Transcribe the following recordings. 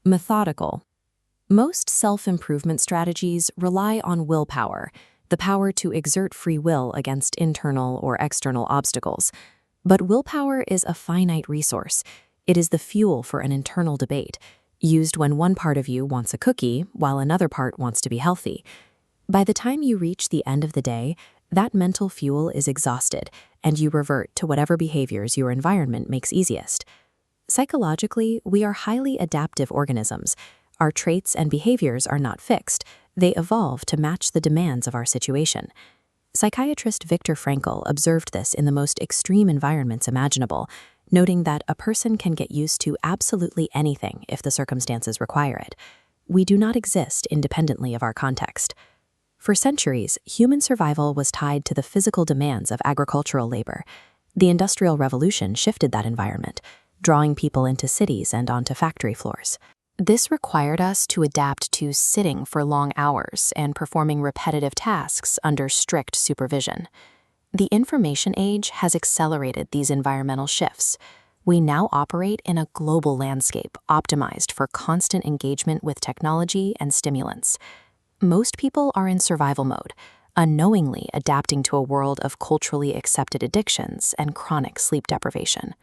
Methodical. Most self-improvement strategies rely on willpower, the power to exert free will against internal or external obstacles. But willpower is a finite resource. It is the fuel for an internal debate, used when one part of you wants a cookie while another part wants to be healthy. By the time you reach the end of the day, that mental fuel is exhausted, and you revert to whatever behaviors your environment makes easiest. Psychologically, we are highly adaptive organisms. Our traits and behaviors are not fixed. They evolve to match the demands of our situation. Psychiatrist Viktor Frankl observed this in the most extreme environments imaginable, noting that a person can get used to absolutely anything if the circumstances require it. We do not exist independently of our context. For centuries, human survival was tied to the physical demands of agricultural labor. The Industrial Revolution shifted that environment, drawing people into cities and onto factory floors. This required us to adapt to sitting for long hours and performing repetitive tasks under strict supervision. The information age has accelerated these environmental shifts. We now operate in a global landscape optimized for constant engagement with technology and stimulants. Most people are in survival mode, unknowingly adapting to a world of culturally accepted addictions and chronic sleep deprivation.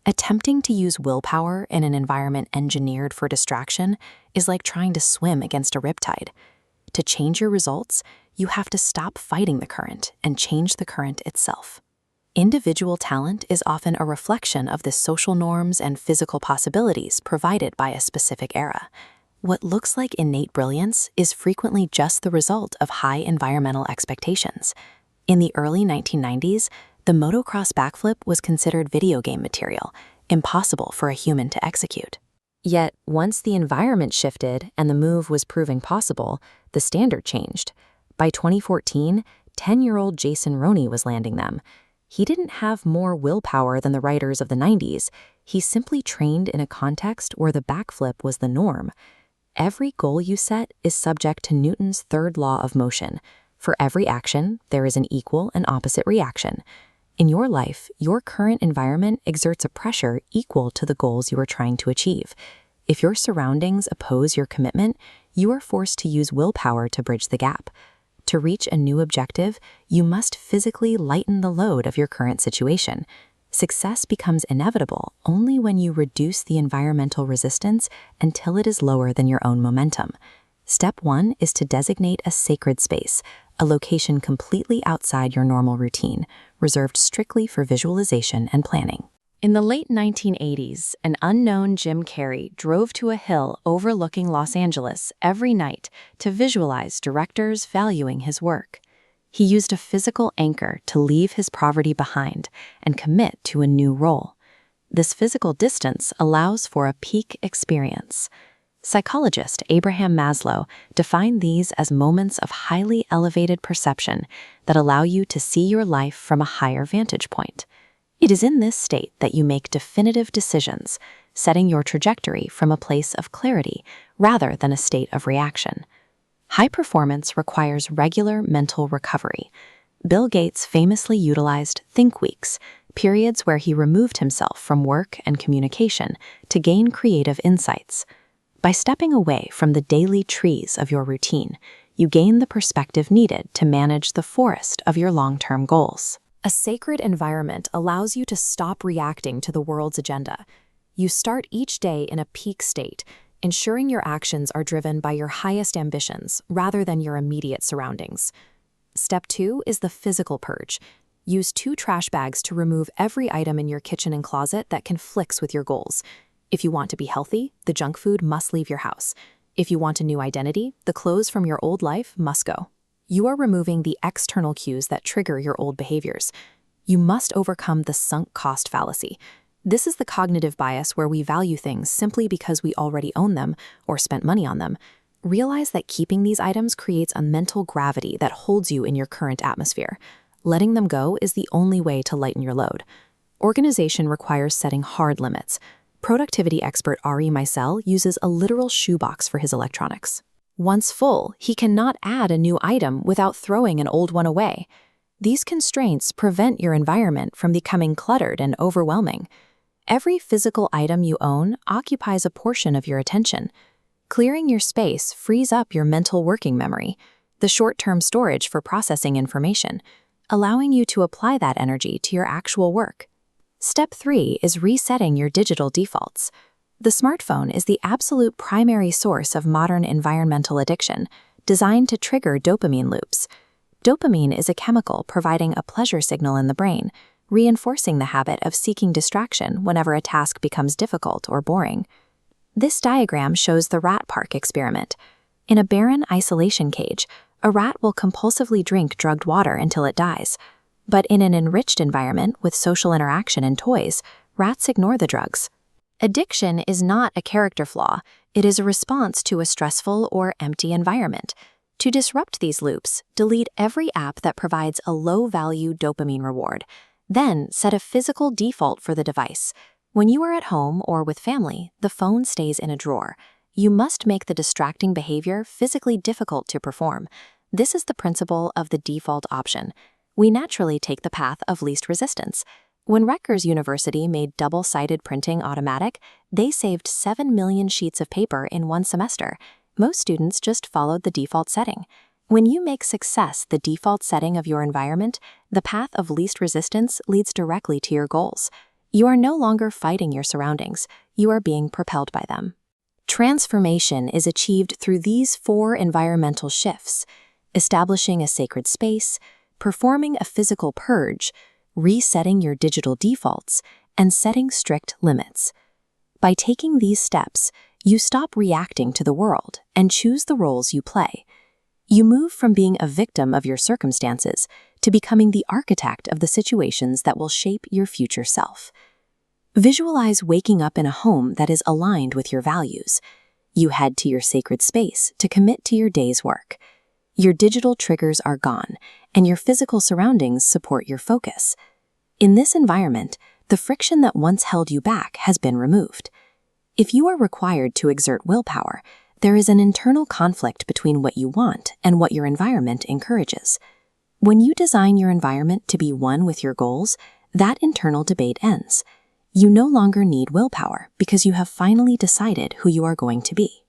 Attempting to use willpower in an environment engineered for distraction is like trying to swim against a riptide. To change your results, you have to stop fighting the current and change the current itself. Individual talent is often a reflection of the social norms and physical possibilities provided by a specific era. What looks like innate brilliance is frequently just the result of high environmental expectations. In the early 1990s, the motocross backflip was considered video game material, impossible for a human to execute. Yet, once the environment shifted and the move was proving possible, the standard changed. By 2014, 10-year-old Jason Roney was landing them. He didn't have more willpower than the writers of the 90s. He simply trained in a context where the backflip was the norm. Every goal you set is subject to Newton's third law of motion. For every action, there is an equal and opposite reaction. In your life, your current environment exerts a pressure equal to the goals you are trying to achieve. If your surroundings oppose your commitment, you are forced to use willpower to bridge the gap. To reach a new objective, you must physically lighten the load of your current situation. Success becomes inevitable only when you reduce the environmental resistance until it is lower than your own momentum. Step 1 is to designate a sacred space, a location completely outside your normal routine, reserved strictly for visualization and planning. In the late 1980s, an unknown Jim Carrey drove to a hill overlooking Los Angeles every night to visualize directors valuing his work. He used a physical anchor to leave his poverty behind and commit to a new role. This physical distance allows for a peak experience. Psychologist Abraham Maslow defined these as moments of highly elevated perception that allow you to see your life from a higher vantage point. It is in this state that you make definitive decisions, setting your trajectory from a place of clarity rather than a state of reaction. High performance requires regular mental recovery. Bill Gates famously utilized think weeks, periods where he removed himself from work and communication to gain creative insights. By stepping away from the daily trees of your routine, you gain the perspective needed to manage the forest of your long-term goals. A sacred environment allows you to stop reacting to the world's agenda. You start each day in a peak state, ensuring your actions are driven by your highest ambitions rather than your immediate surroundings. Step 2 is the physical purge. Use 2 trash bags to remove every item in your kitchen and closet that conflicts with your goals. If you want to be healthy, the junk food must leave your house. If you want a new identity, the clothes from your old life must go. You are removing the external cues that trigger your old behaviors. You must overcome the sunk cost fallacy. This is the cognitive bias where we value things simply because we already own them or spent money on them. Realize that keeping these items creates a mental gravity that holds you in your current atmosphere. Letting them go is the only way to lighten your load. Organization requires setting hard limits. Productivity expert Ari Meisel uses a literal shoebox for his electronics. Once full, he cannot add a new item without throwing an old one away. These constraints prevent your environment from becoming cluttered and overwhelming. Every physical item you own occupies a portion of your attention. Clearing your space frees up your mental working memory, the short-term storage for processing information, allowing you to apply that energy to your actual work. Step 3 is resetting your digital defaults. The smartphone is the absolute primary source of modern environmental addiction, designed to trigger dopamine loops. Dopamine is a chemical providing a pleasure signal in the brain, reinforcing the habit of seeking distraction whenever a task becomes difficult or boring. This diagram shows the rat park experiment. In a barren isolation cage, a rat will compulsively drink drugged water until it dies. But in an enriched environment with social interaction and toys, rats ignore the drugs. Addiction is not a character flaw, it is a response to a stressful or empty environment. To disrupt these loops, delete every app that provides a low-value dopamine reward. Then, set a physical default for the device. When you are at home or with family, the phone stays in a drawer. You must make the distracting behavior physically difficult to perform. This is the principle of the default option. We naturally take the path of least resistance. When Rutgers University made double-sided printing automatic, they saved 7 million sheets of paper in one semester. Most students just followed the default setting. When you make success the default setting of your environment, the path of least resistance leads directly to your goals. You are no longer fighting your surroundings, you are being propelled by them. Transformation is achieved through these 4 environmental shifts: establishing a sacred space, performing a physical purge, resetting your digital defaults, and setting strict limits. By taking these steps, you stop reacting to the world and choose the roles you play. You move from being a victim of your circumstances to becoming the architect of the situations that will shape your future self. Visualize waking up in a home that is aligned with your values. You head to your sacred space to commit to your day's work. Your digital triggers are gone, and your physical surroundings support your focus. In this environment, the friction that once held you back has been removed. If you are required to exert willpower, there is an internal conflict between what you want and what your environment encourages. When you design your environment to be one with your goals, that internal debate ends. You no longer need willpower because you have finally decided who you are going to be.